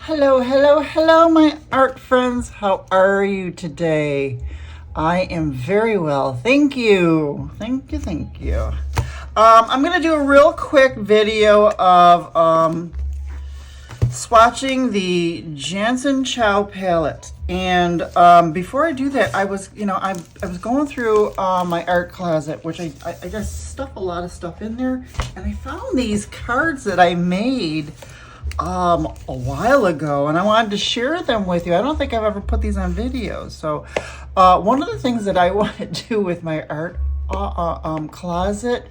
Hello, hello, hello, my art friends. How are you today? I am very well. Thank you. Thank you, thank you. I'm going to do a real quick video of swatching the Jansen Chow palette. And before I do that, I was going through my art closet, which I just stuff a lot of stuff in there, and I found these cards that I made a while ago, and I wanted to share them with you. I don't think I've ever put these on video. So one of the things that I want to do with my art closet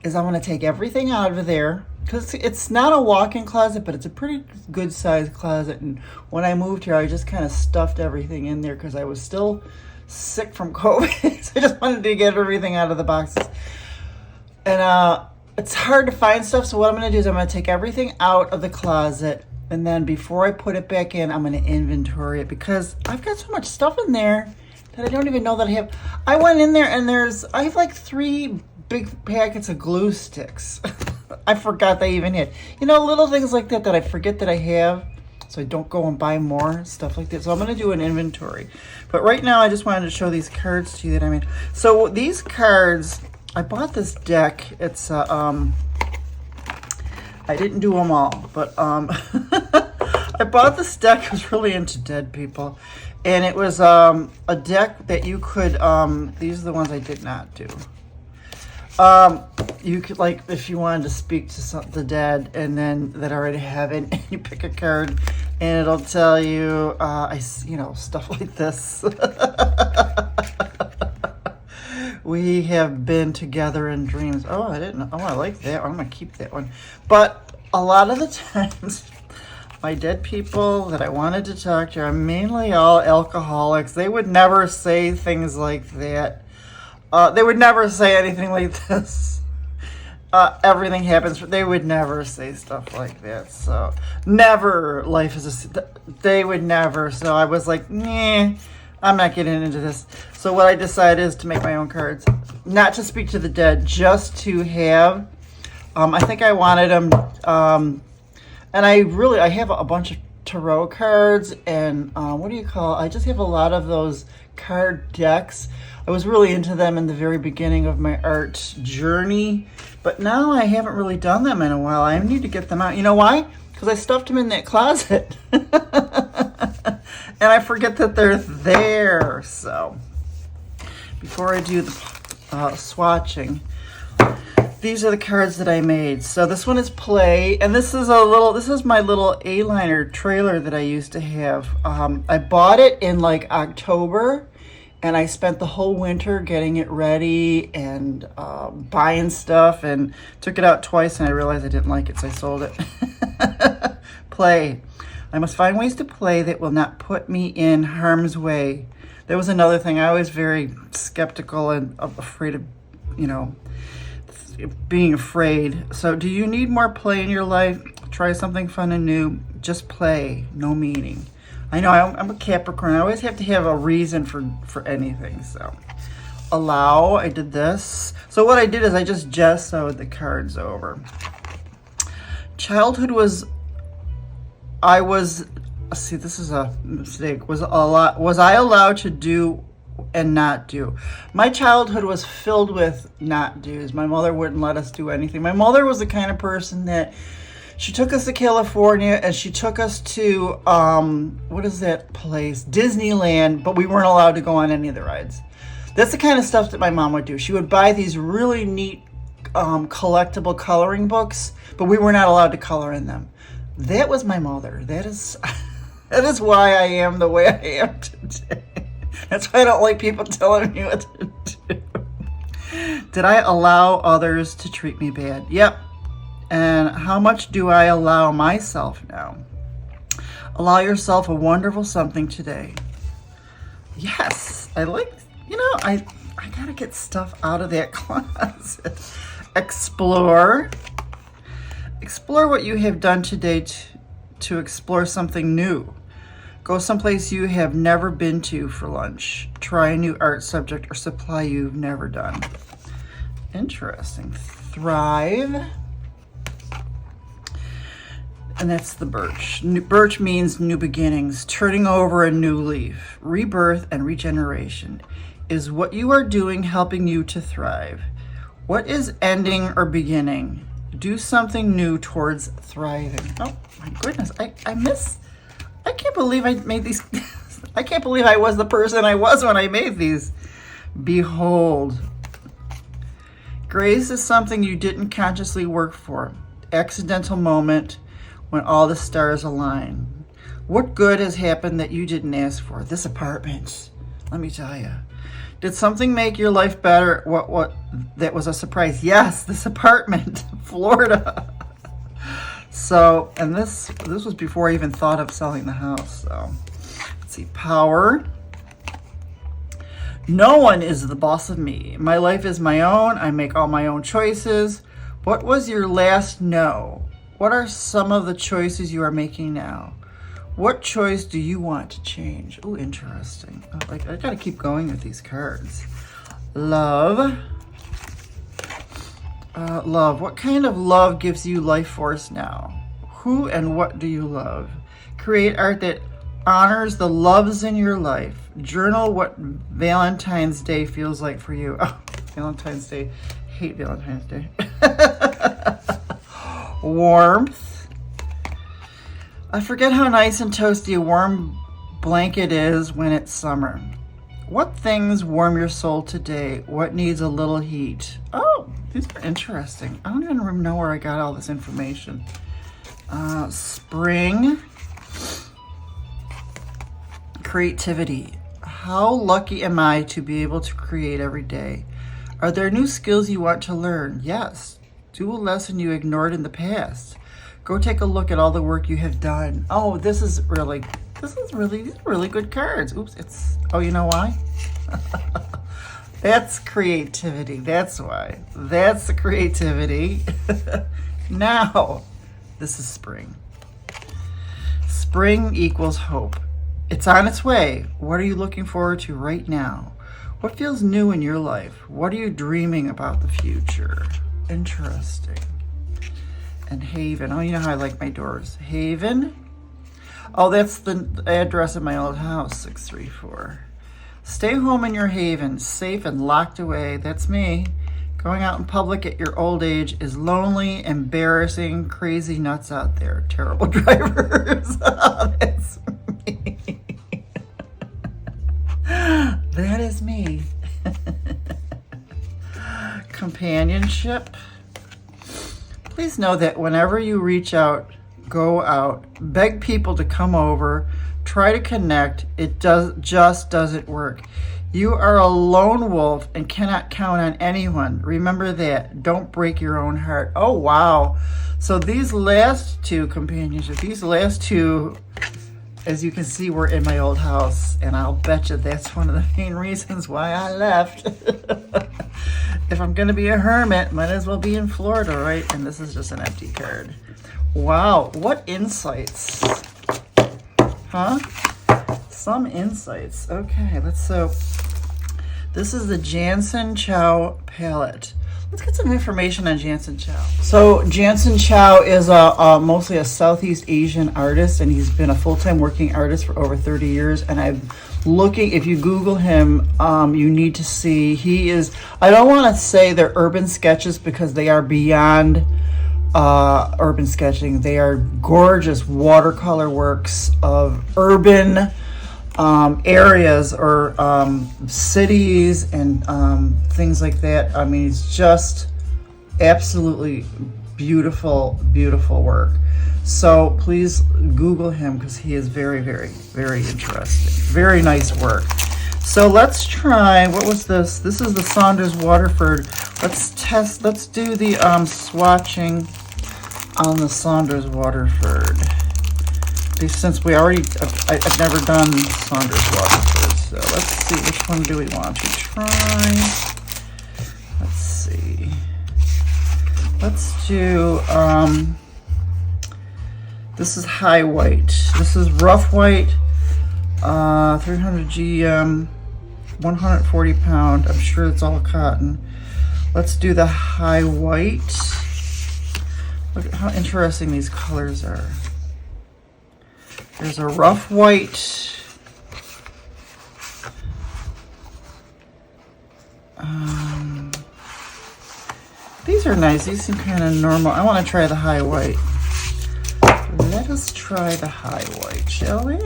is I want to take everything out of there, because it's not a walk-in closet, but it's a pretty good sized closet. And when I moved here, I just kind of stuffed everything in there because I was still sick from COVID. So I just wanted to get everything out of the boxes. And it's hard to find stuff, so what I'm going to do is I'm going to take everything out of the closet, and then before I put it back in, I'm going to inventory it, because I've got so much stuff in there that I don't even know that I have. I went in there and I have like 3 big packets of glue sticks. I forgot they even had. You know, little things like that I forget that I have, so I don't go and buy more stuff like that. So I'm going to do an inventory. But right now, I just wanted to show these cards to you that I made. So these cards, I bought this deck. It's I didn't do them all, but I bought this deck. I was really into dead people, and it was a deck that you could these are the ones I did not do. You could, like, if you wanted to speak to the dead and then that already have it, and you pick a card and it'll tell you stuff like this. We have been together in dreams. Oh, I didn't know. Oh, I like that one. I'm going to keep that one. But a lot of the times, my dead people that I wanted to talk to are mainly all alcoholics. They would never say things like that. They would never say anything like this. Everything happens. They would never say stuff like that. So, never. Life is they would never. So I was like, nah. I'm not getting into this. So what I decided is to make my own cards. Not to speak to the dead, just to have. I think I wanted them. And I have a bunch of tarot cards and I just have a lot of those card decks. I was really into them in the very beginning of my art journey. But now I haven't really done them in a while. I need to get them out. You know why? Because I stuffed them in that closet. And I forget that they're there. So before I do the swatching, these are the cards that I made. So this one is Play, and this is my little A-liner trailer that I used to have. I bought it in like October, and I spent the whole winter getting it ready and buying stuff, and took it out twice, and I realized I didn't like it, so I sold it. Play. I must find ways to play that will not put me in harm's way. That was another thing. I was very skeptical and afraid of, being afraid. So do you need more play in your life? Try something fun and new. Just play. No meaning. I know I'm a Capricorn. I always have to have a reason for anything. So allow. I did this. So what I did is I just gessoed the cards over. Childhood was... this is a mistake. Was I allowed to do and not do? My childhood was filled with not do's. My mother wouldn't let us do anything. My mother was the kind of person that she took us to California, and she took us to, what is that place? Disneyland, but we weren't allowed to go on any of the rides. That's the kind of stuff that my mom would do. She would buy these really neat collectible coloring books, but we were not allowed to color in them. That was my mother. That is why I am the way I am today. That's why I don't like people telling me what to do. Did I allow others to treat me bad? Yep. And how much do I allow myself now? Allow yourself a wonderful something today. Yes. I gotta get stuff out of that closet. Explore. Explore what you have done today to explore something new. Go someplace you have never been to for lunch. Try a new art subject or supply you've never done. Interesting. Thrive. And that's the birch. Birch means new beginnings, turning over a new leaf. Rebirth and regeneration. Is what you are doing helping you to thrive? What is ending or beginning? Do something new towards thriving. Oh my goodness, I can't believe I made these. I can't believe I was the person I was when I made these. Behold. Grace is something you didn't consciously work for. Accidental moment when all the stars align. What good has happened that you didn't ask for? This apartment, let me tell you. Did something make your life better? What that was a surprise. Yes, this apartment, Florida. So, and this was before I even thought of selling the house. So, let's see, power. No one is the boss of me. My life is my own. I make all my own choices. What was your last no? What are some of the choices you are making now? What choice do you want to change? Oh, interesting. I gotta keep going with these cards. Love. Love. What kind of love gives you life force now? Who and what do you love? Create art that honors the loves in your life. Journal what Valentine's Day feels like for you. Oh, Valentine's Day. Hate Valentine's Day. Warmth. I forget how nice and toasty a warm blanket is when it's summer. What things warm your soul today? What needs a little heat? Oh, these are interesting. I don't even know where I got all this information. Spring. Creativity. How lucky am I to be able to create every day? Are there new skills you want to learn? Yes. Do a lesson you ignored in the past. Go take a look at all the work you have done. Oh, these are really good cards. Oops, oh, you know why? That's creativity. That's why. That's the creativity. Now, this is spring. Spring equals hope. It's on its way. What are you looking forward to right now? What feels new in your life? What are you dreaming about the future? Interesting. And Haven. Oh, you know how I like my doors. Haven. Oh, that's the address of my old house, 634. Stay home in your haven, safe and locked away. That's me. Going out in public at your old age is lonely, embarrassing, crazy nuts out there. Terrible drivers. Oh, that's me. That is me. Companionship. Please know that whenever you reach out, go out, beg people to come over, try to connect, it just doesn't work. You are a lone wolf and cannot count on anyone. Remember that. Don't break your own heart. Oh, wow. So these last two companionship, as you can see, were in my old house, and I'll bet you that's one of the main reasons why I left. If I'm going to be a hermit, might as well be in Florida, right? And this is just an empty card. Wow, what insights. Huh? Some insights. Okay, this is the Jansen Chow palette. Let's get some information on Jansen Chow. So Jansen Chow is mostly a Southeast Asian artist, and he's been a full-time working artist for over 30 years. And if you Google him, you need to see, I don't want to say they're urban sketches because they are beyond urban sketching. They are gorgeous watercolor works of urban areas or cities and things like that. I mean, it's just absolutely beautiful, beautiful work. So please Google him because he is very, very, very interesting. Very nice work. So let's try, what was this? This is the Saunders Waterford. Let's do the swatching on the Saunders Waterford. Since I've never done Saunders Waterford, so let's see, which one do we want to try? Let's see. Let's do, this is high white. This is rough white, 300 GM, 140 pound. I'm sure it's all cotton. Let's do the high white. Look at how interesting these colors are. There's a rough white. These are nice. These seem kind of normal. I want to try the high white. Let us try the high white, shall we?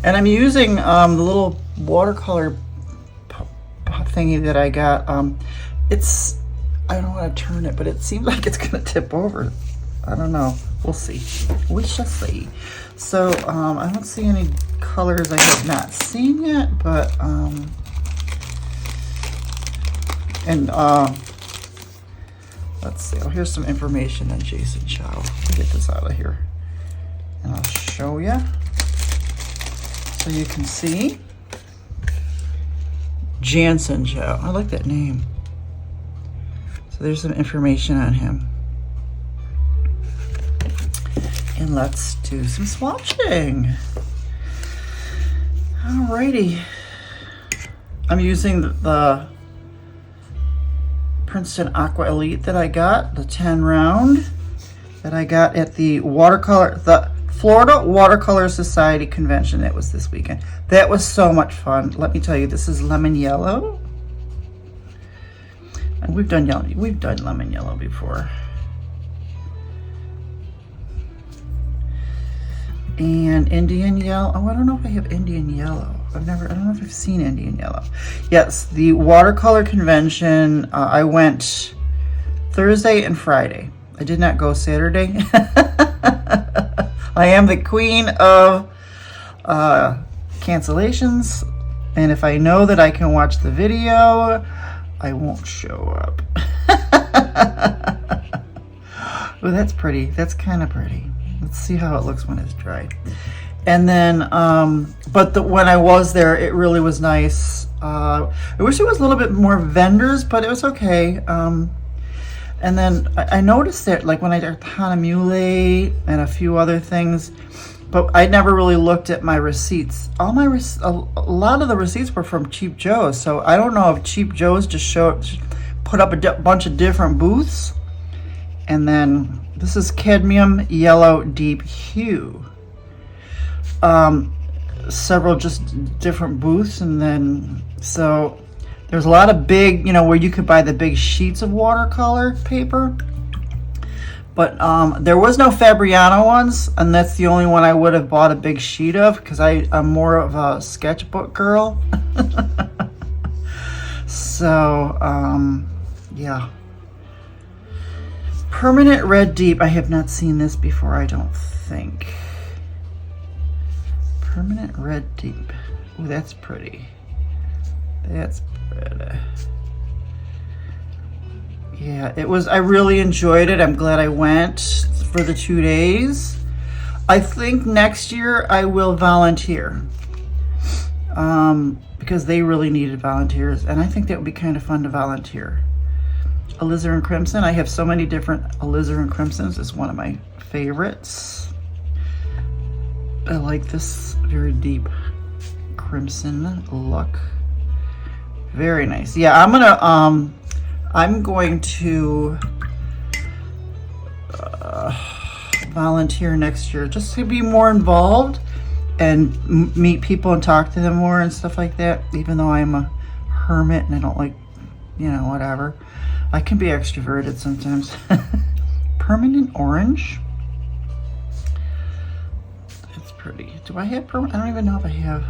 And I'm using the little watercolor thingy that I got. It's, I don't want to turn it, but it seems like it's going to tip over. I don't know. We'll see. We shall see. So I don't see any colors I have not seen yet, but let's see. Oh, here's some information on Jason Chow. Let me get this out of here, and I'll show you so you can see. Jansen Chow. I like that name. So there's some information on him. And let's do some swatching. Alrighty. I'm using the Princeton Aqua Elite that I got, the 10 round that I got at the Florida Watercolor Society convention that was this weekend. That was so much fun. Let me tell you, this is lemon yellow. And we've done lemon yellow before. And Indian yellow. Oh, I don't know if I have Indian yellow. I don't know if I've seen Indian yellow. Yes, the watercolor convention, I went Thursday and Friday. I did not go Saturday. I am the queen of cancellations, and if I know that I can watch the video, I won't show up. Oh, that's pretty. That's kind of pretty. Let's see how it looks when it's dry. And then, when I was there, it really was nice. I wish there was a little bit more vendors, but it was okay. And then I noticed that, like when I did Hanamule and a few other things, but I never really looked at my receipts. A lot of the receipts were from Cheap Joe's, so I don't know if Cheap Joe's just put up a bunch of different booths. And then this is cadmium yellow deep hue. Several just different booths, and then so there's a lot of big, where you could buy the big sheets of watercolor paper, but there was no Fabriano ones, and that's the only one I would have bought a big sheet of, because I'm more of a sketchbook girl. So yeah. Permanent red deep. I have not seen this before, I don't think. Permanent red deep. Oh, that's pretty. That's pretty. Yeah, it was. I really enjoyed it. I'm glad I went for the 2 days. I think next year I will volunteer, because they really needed volunteers, and I think that would be kind of fun to volunteer. Alizarin Crimson. I have so many different Alizarin Crimsons. It's one of my favorites. I like this very deep crimson look. Very nice. Yeah, I'm going to volunteer next year, just to be more involved and meet people and talk to them more and stuff like that, even though I'm a hermit and I don't like, whatever. I can be extroverted sometimes. Permanent orange. That's pretty. Do I have permanent? I don't even know if I have.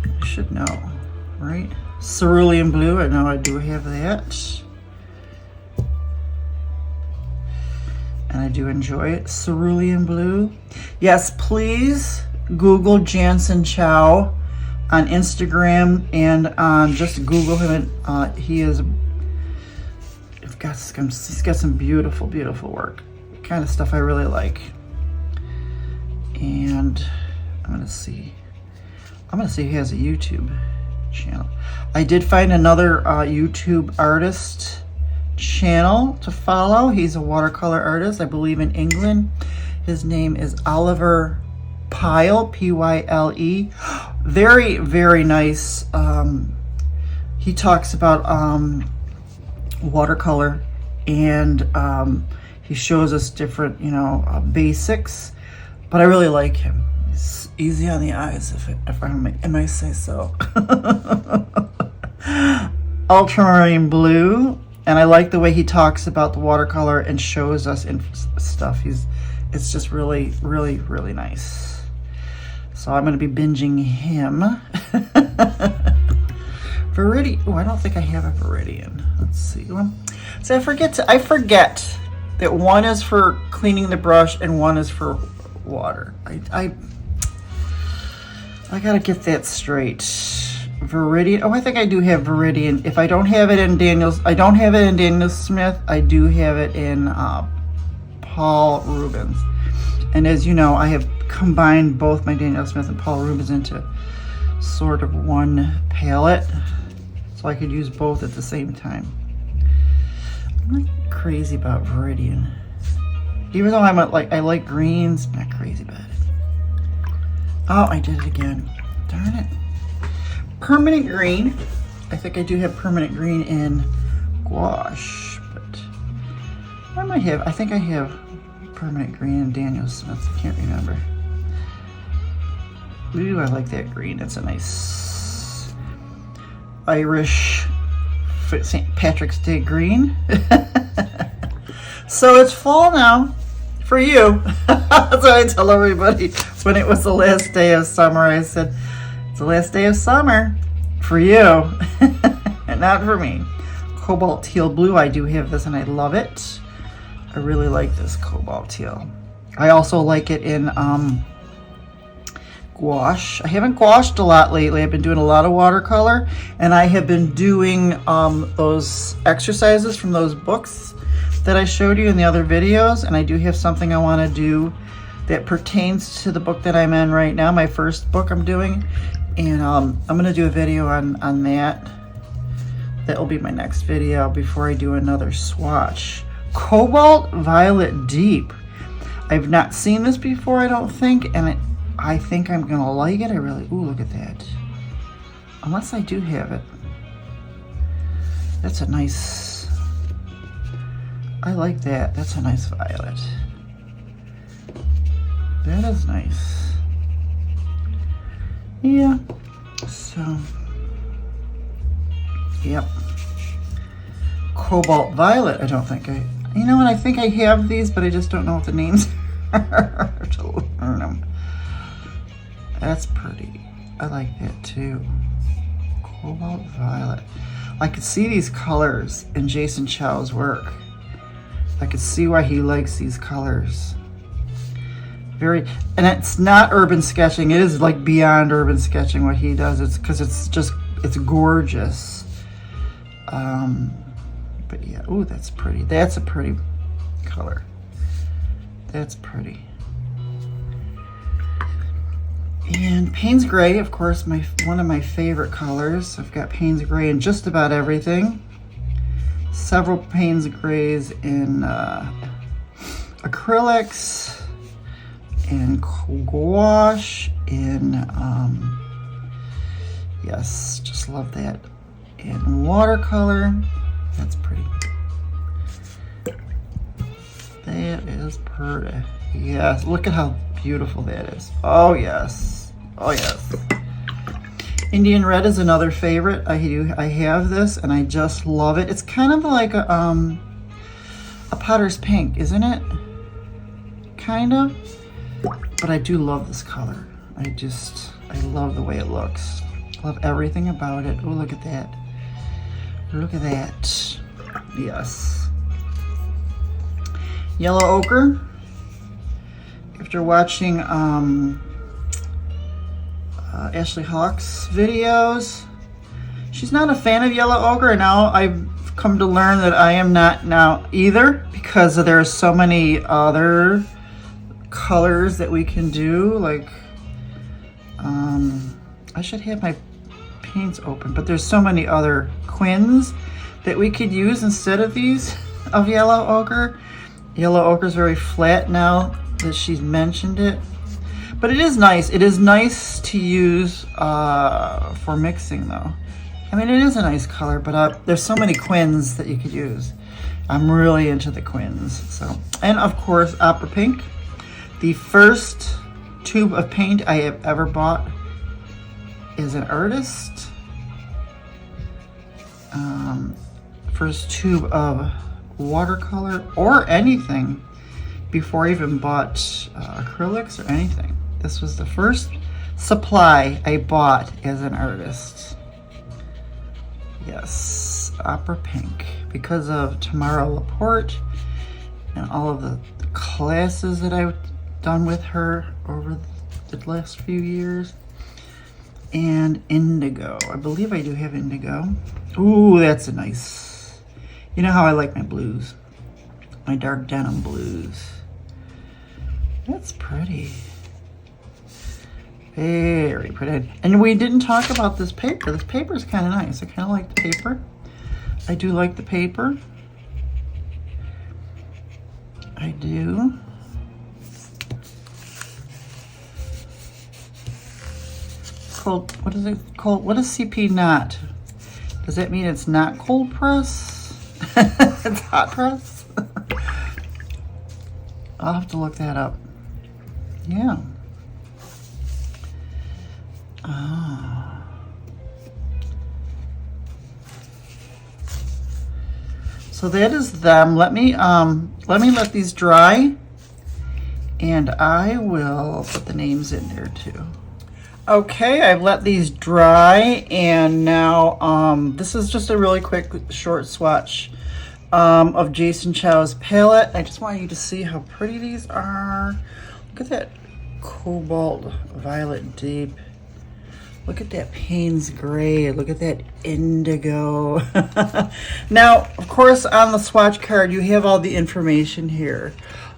I should know, right? Cerulean blue. I know I do have that. And I do enjoy it. Cerulean blue. Yes, please Google Jansen Chow on Instagram, and just Google him. He's got some beautiful, beautiful work. Kind of stuff I really like. And I'm gonna see if he has a YouTube channel. I did find another YouTube artist channel to follow. He's a watercolor artist, I believe, in England. His name is Oliver Pyle, Pyle. Very, very nice. He talks about watercolor, and he shows us different, basics. but I really like him. He's easy on the eyes, if I may say so. Ultramarine blue, and I like the way he talks about the watercolor and shows us in stuff. It's just really, really, really nice. So I'm going to be binging him. Viridian. Oh, I don't think I have a Viridian. Let's see. So I forget that one is for cleaning the brush and one is for water. I gotta get that straight. Viridian. Oh, I think I do have Viridian. If I don't have it in Daniel's, I don't have it in Daniel Smith. I do have it in Paul Rubens. And as you know, I have combined both my Daniel Smith and Paul Rubens into sort of one palette, so I could use both at the same time. I'm not crazy about Viridian, even though I like greens. I'm not crazy about it. Oh, I did it again. Darn it. Permanent green. I think I do have permanent green in gouache, but I think I have permanent green in Daniel Smith. I can't remember. Ooh, I like that green. It's a nice Irish St. Patrick's Day green. So it's fall now for you. That's what I tell everybody. When it was the last day of summer, I said, it's the last day of summer for you, and not for me. Cobalt teal blue, I do have this and I love it. I really like this cobalt teal. I also like it in gouache. I haven't gouached a lot lately. I've been doing a lot of watercolor, and I have been doing those exercises from those books that I showed you in the other videos, and I do have something I want to do that pertains to the book that I'm in right now, my first book I'm doing, and I'm going to do a video on that. That will be my next video before I do another swatch. Cobalt Violet Deep. I've not seen this before, I don't think, and I think I'm gonna like it. Ooh, look at that. Unless I do have it. That's a nice, I like that. That's a nice violet. That is nice. Yeah, so, yep. Cobalt Violet, I don't think you know what, I think I have these, but I just don't know what the names are to learn them. That's pretty. I like that too. Cobalt Violet. I could see these colors in Jason Chow's work. I could see why he likes these colors. And it's not urban sketching. It is like beyond urban sketching what he does. It's because it's gorgeous. But yeah, ooh, that's pretty. That's a pretty color. That's pretty. And Payne's Gray, of course, one of my favorite colors. I've got Payne's Gray in just about everything. Several Payne's Grays in acrylics, in gouache, in yes, just love that. In watercolor, that's pretty. That is pretty. Yes, look at how beautiful that is. Oh yes, oh yes. Indian Red is another favorite. I have this and I just love it. It's kind of like a Potter's Pink, isn't it? Kind of. But I do love this color. I love the way it looks. Love everything about it. Oh, look at that. Look at that. Yes. Yellow Ochre. After watching Ashley Hawk's videos, she's not a fan of Yellow Ochre, and now I've come to learn that I am not now either, because there are so many other colors that we can do. Like I should have my paints open, but there's so many other quins that we could use instead of these of Yellow Ochre. Yellow Ochre is very flat now that she's mentioned it, but it is nice. It is nice to use for mixing though. I mean, it is a nice color, but there's so many quins that you could use. I'm really into the quins. So, and of course, Opera Pink. The first tube of paint I have ever bought as an artist. First tube of watercolor or anything before I even bought acrylics or anything. This was the first supply I bought as an artist. Yes, Opera Pink, because of Tamara Laporte and all of the classes that I've done with her over the last few years. And indigo. I believe I do have indigo. Ooh, that's a nice. You know how I like my blues. My dark denim blues. That's pretty. Very pretty. And we didn't talk about this paper. This paper is kind of nice. I kind of like the paper. I do like the paper. I do. Cold, what is it called? What is CP not? Does that mean it's not cold press? It's hot press? I'll have to look that up. Yeah. Ah. So that is them. Let me let these dry, and I will put the names in there too. Okay, I've let these dry, and now this is just a really quick short swatch of Jason Chow's palette. I just want you to see how pretty these are. Look at that cobalt violet deep. Look at that Payne's gray. Look at that indigo. Now, of course, on the swatch card, you have all the information here.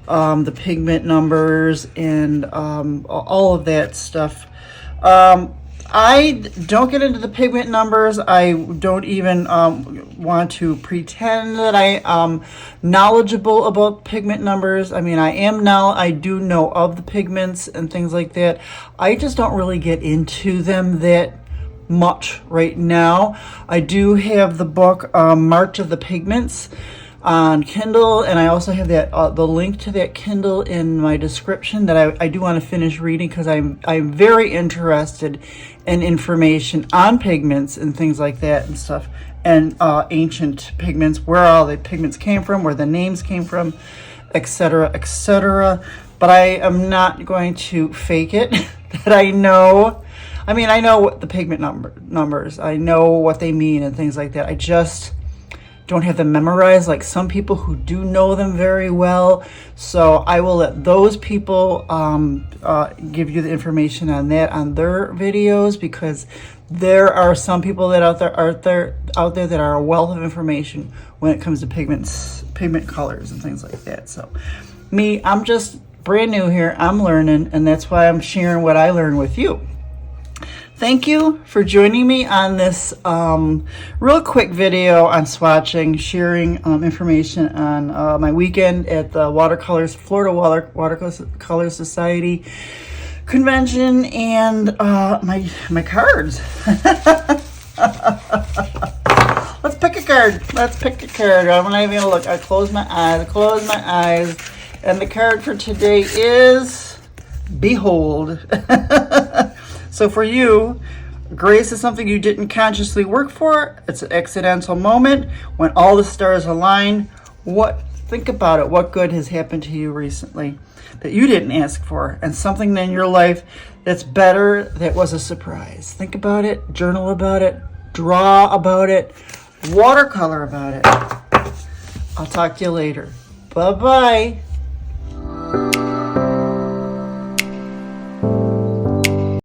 The pigment numbers and all of that stuff. I don't get into the pigment numbers. I don't even want to pretend that I am knowledgeable about pigment numbers. I mean, I am now. I do know of the pigments and things like that. I just don't really get into them that much right now. I do have the book March of the Pigments on Kindle, and I also have that the link to that Kindle in my description that I do want to finish reading, because I'm very interested in information on pigments and things like that and stuff, and ancient pigments, where all the pigments came from, where the names came from, etc., etc. But I am not going to fake it that I know. I mean, I know what the pigment numbers, I know what they mean and things like that. I just don't have them memorized like some people who do know them very well. So I will let those people give you the information on that on their videos, because there are some people that out there that are a wealth of information when it comes to pigment colors and things like that. So me, I'm just brand new here. I'm learning, and that's why I'm sharing what I learn with you. Thank you for joining me on this real quick video on swatching, sharing information on my weekend at the Watercolors, Florida Watercolor Society convention, and my cards. Let's pick a card. Let's pick a card. I'm not even gonna look. I close my eyes. And the card for today is Behold. So for you, grace is something you didn't consciously work for. It's an accidental moment when all the stars align. Think about it. What good has happened to you recently that you didn't ask for, and something in your life that's better that was a surprise? Think about it, journal about it, draw about it, watercolor about it. I'll talk to you later. Bye-bye.